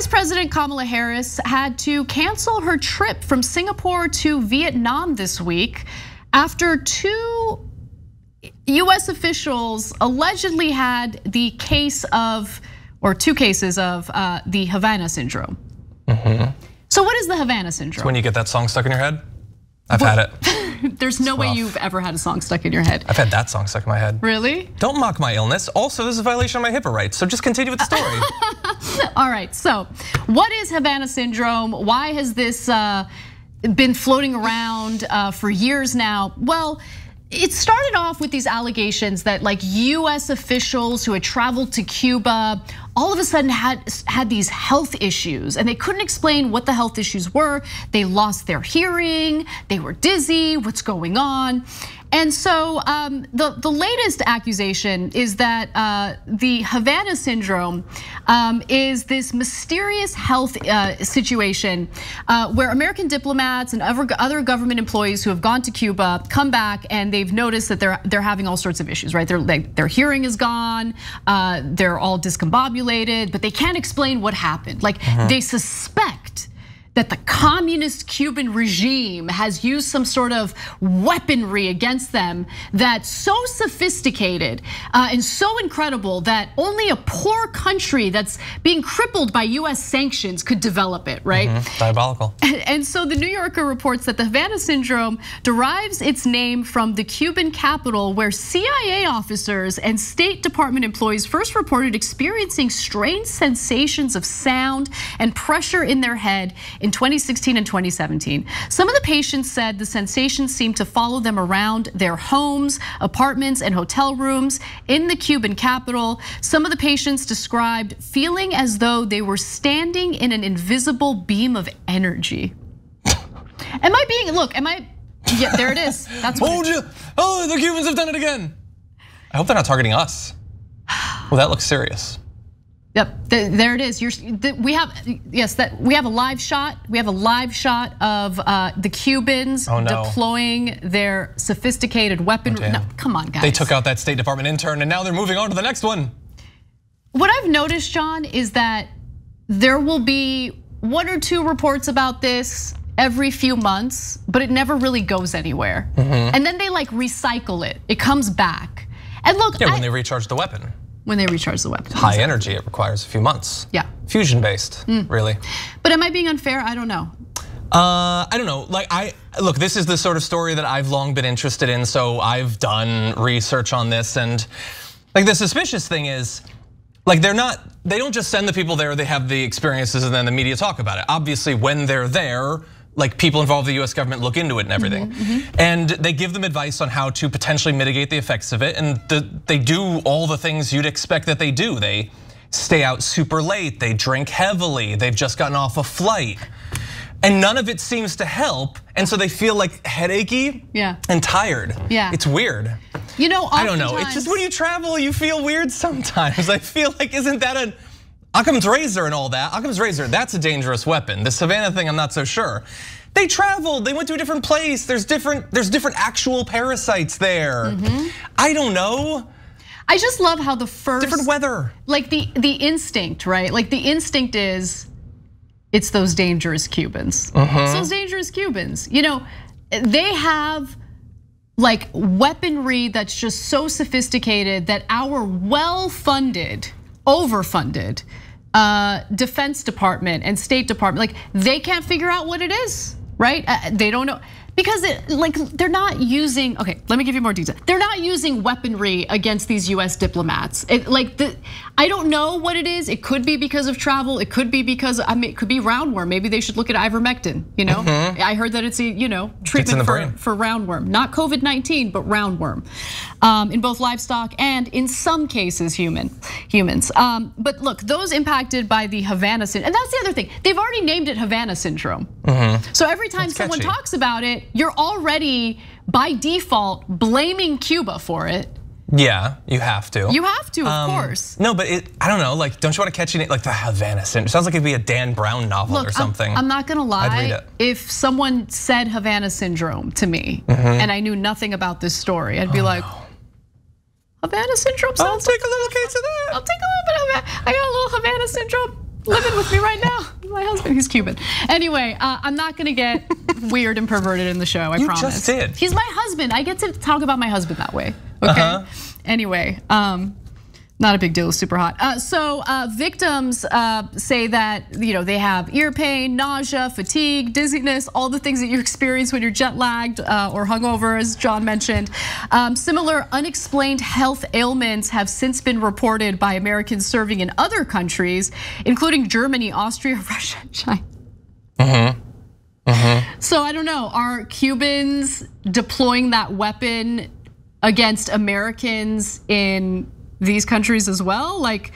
Vice President Kamala Harris had to cancel her trip from Singapore to Vietnam this week after two US officials allegedly had the case of, or two cases of the Havana syndrome. So what is the Havana syndrome? It's when you get that song stuck in your head. I've had it. There's no way you've ever had a song stuck in your head. I've had that song stuck in my head. Really? Don't mock my illness. Also, this is a violation of my HIPAA rights, so just continue with the story. All right, so what is Havana syndrome? Why has this been floating around for years now? Well, it started off with these allegations that like US officials who had traveled to Cuba all of a sudden had these health issues and they couldn't explain what the health issues were. They lost their hearing, they were dizzy, what's going on? And so the latest accusation is that the Havana syndrome is this mysterious health situation where American diplomats and other government employees who have gone to Cuba come back and they've noticed that they're having all sorts of issues, right? Their hearing is gone, they're all discombobulated, but they can't explain what happened. Like they suspect that the communist Cuban regime has used some sort of weaponry against them that's so sophisticated and so incredible that only a poor country that's being crippled by US sanctions could develop it, right? Diabolical. And so the New Yorker reports that the Havana syndrome derives its name from the Cuban capital where CIA officers and State Department employees first reported experiencing strange sensations of sound and pressure in their head in 2016 and 2017. Some of the patients said the sensations seemed to follow them around their homes, apartments, and hotel rooms in the Cuban capital. Some of the patients described feeling as though they were standing in an invisible beam of energy. Yeah, there it is. That's what Oh, the Cubans have done it again. I hope they're not targeting us. Well, that looks serious. Yep, there it is. We have a live shot. We have a live shot of the Cubans deploying their sophisticated weaponry. No, come on, guys. They took out that State Department intern and now they're moving on to the next one. What I've noticed, John, is that there will be one or two reports about this every few months, but it never really goes anywhere. And then they like recycle it. It comes back. And look, when they recharge the weapon. When they recharge the weapon. High energy, it requires a few months. Yeah. Fusion based, really. But am I being unfair? I don't know. I don't know, look, this is the sort of story that I've long been interested in, so I've done research on this, and like the suspicious thing is, like they don't just send the people there, they have the experiences and then the media talk about it. Obviously, when they're there, like people involved in the US government look into it and everything. And they give them advice on how to potentially mitigate the effects of it. And they do all the things you'd expect that they do. They stay out super late, they drink heavily, they've just gotten off a flight. And none of it seems to help. And so they feel like headachy and tired. It's weird. You know, I don't know, it's just when you travel, you feel weird sometimes. I feel like, isn't that a Occam's razor and all that? Occam's razor, that's a dangerous weapon. The Savannah thing, I'm not so sure. They traveled, they went to a different place. There's different actual parasites there. I don't know. I just love how the first different weather. Like the instinct, right? Like the instinct is, it's those dangerous Cubans. It's those dangerous Cubans. You know, they have like weaponry that's just so sophisticated that our well-funded, overfunded Defense Department and State Department, like they can't figure out what it is, right? They don't know. Because they're not using, okay, let me give you more detail. They're not using weaponry against these US diplomats. I don't know what it is. It could be because of travel. It could be because, it could be roundworm. Maybe they should look at ivermectin, you know? I heard that it's a, treatment for roundworm. Not COVID-19, but roundworm. In both livestock and in some cases humans. But look, those impacted by the Havana syndrome, and that's the other thing. They've already named it Havana syndrome. So every time someone talks about it, you're already by default blaming Cuba for it. Yeah, you have to. You have to, of course. No, but I don't know, like, don't you want to catch it like the Havana syndrome? It sounds like it'd be a Dan Brown novel or something. I'm not gonna lie. I'd read it. If someone said Havana syndrome to me and I knew nothing about this story, I'd be like, Havana syndrome sounds. I'll take a little case of that. I'll take a little bit of that. I got a little Havana syndrome. living with me right now. My husband, he's Cuban. Anyway, I'm not gonna get weird and perverted in the show, I promise. You just did. He's my husband. I get to talk about my husband that way, okay? Anyway, not a big deal, super hot. So victims say that they have ear pain, nausea, fatigue, dizziness, all the things that you experience when you're jet lagged or hungover, as John mentioned. Similar unexplained health ailments have since been reported by Americans serving in other countries, including Germany, Austria, Russia, and China. So I don't know, are Cubans deploying that weapon against Americans in these countries as well? Like,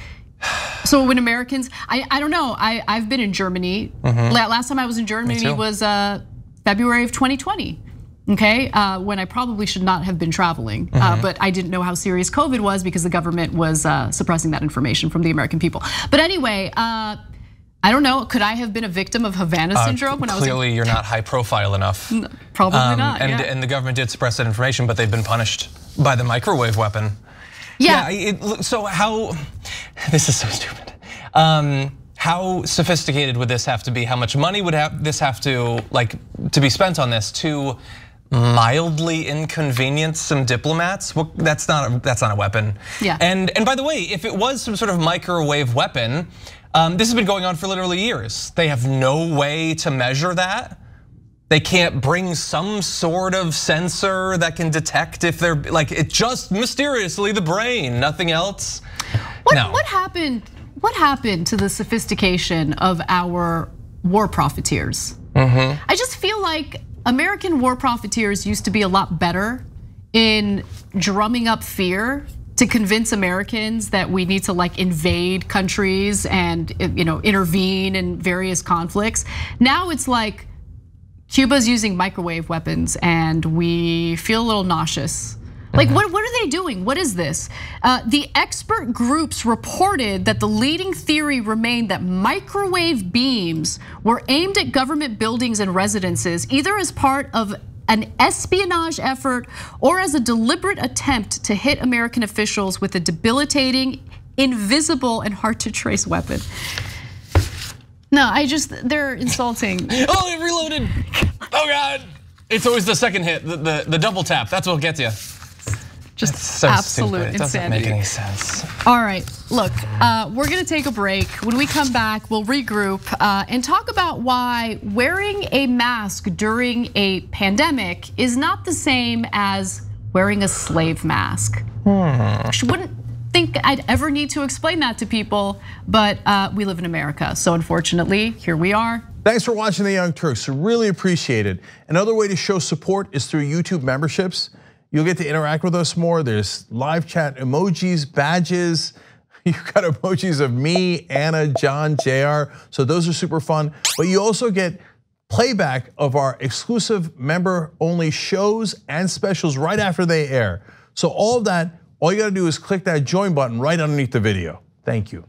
so when Americans, I don't know, I've been in Germany. Last time I was in Germany was February of 2020. Okay, when I probably should not have been traveling, but I didn't know how serious COVID was because the government was suppressing that information from the American people. But anyway, I don't know, could I have been a victim of Havana syndrome when I was clearly you're not high profile enough. Probably not, and the government did suppress that information, but they've been punished by the microwave weapon. So how, this is so stupid. How sophisticated would this have to be? How much money would this have to be spent on this to mildly inconvenience some diplomats? Well, that's not a weapon. Yeah. And by the way, if it was some sort of microwave weapon, this has been going on for literally years. They have no way to measure that. They can't bring some sort of sensor that can detect if they're it just mysteriously the brain, nothing else. What happened? What happened to the sophistication of our war profiteers? I just feel like American war profiteers used to be a lot better in drumming up fear to convince Americans that we need to invade countries and intervene in various conflicts. Now it's like Cuba's using microwave weapons and we feel a little nauseous. What are they doing? What is this? The expert groups reported that the leading theory remained that microwave beams were aimed at government buildings and residences, either as part of an espionage effort or as a deliberate attempt to hit American officials with a debilitating, invisible, and hard to trace weapon. No, they're insulting. Oh, it reloaded. Oh God. It's always the second hit, the double tap, that's what gets you. Just so absolute stupid. It doesn't insanity. make any sense. All right, look, we're gonna take a break. When we come back, we'll regroup and talk about why wearing a mask during a pandemic is not the same as wearing a slave mask. I wouldn't think I'd ever need to explain that to people, but we live in America, so unfortunately, here we are. Thanks for watching The Young Turks, really appreciate it. Another way to show support is through YouTube memberships. You'll get to interact with us more. There's live chat emojis, badges. You've got emojis of me, Anna, John, JR. So those are super fun. But you also get playback of our exclusive member-only shows and specials right after they air. So all of that, all you gotta do is click that join button right underneath the video. Thank you.